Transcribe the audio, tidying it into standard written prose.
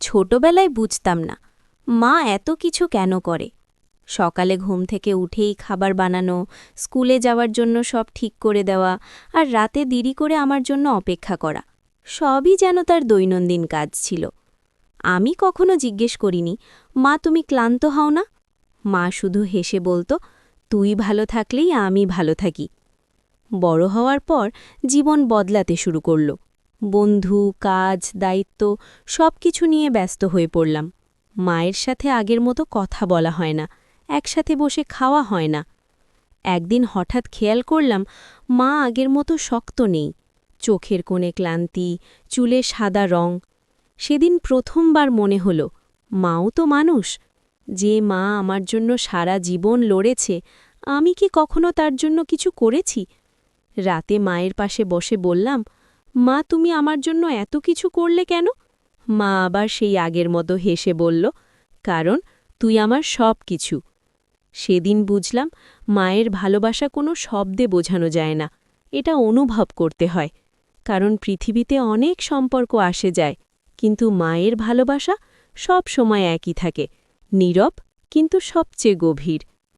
ছোটবেলায় বুঝতাম না মা এত কিছু কেন করে। সকালে ঘুম থেকে উঠেই খাবার বানানো, স্কুলে যাওয়ার জন্য সব ঠিক করে দেওয়া, আর রাতে দেরি করে আমার জন্য অপেক্ষা করা, সবই যেন তার দৈনন্দিন কাজ ছিল। আমি কখনো জিজ্ঞেস করিনি, মা তুমি ক্লান্ত হও না? মা শুধু হেসে বলতো, তুই ভালো থাকলেই আমি ভালো থাকি। বড় হওয়ার পর জীবন বদলাতে শুরু করল। বন্ধু, কাজ, দায়িত্ব সব কিছু নিয়ে ব্যস্ত হয়ে পড়লাম। মায়ের সাথে আগের মতো কথা বলা হয় না, একসাথে বসে খাওয়া হয় না। একদিন হঠাৎ খেয়াল করলাম মা আগের মতো শক্ত নেই, চোখের কোণে ক্লান্তি, চুলে সাদা রং। সেদিন প্রথমবার মনে হলো মাও তো মানুষ। যে মা আমার জন্য সারা জীবন লড়েছে, আমি কি কখনো তার জন্য কিছু করেছি? রাতে মায়ের পাশে বসে বললাম, মা তুমি আমার জন্য এত কিছু করলে কেন? মা আবার সেই আগের মতো হেসে বলল, কারণ তুই আমার সব কিছু। সেদিন বুঝলাম মায়ের ভালোবাসা কোনো শব্দে বোঝানো যায় না, এটা অনুভব করতে হয়। কারণ পৃথিবীতে অনেক সম্পর্ক আসে যায়, কিন্তু মায়ের ভালোবাসা সব সময় একই থাকে, নীরব কিন্তু সবচেয়ে গভীর।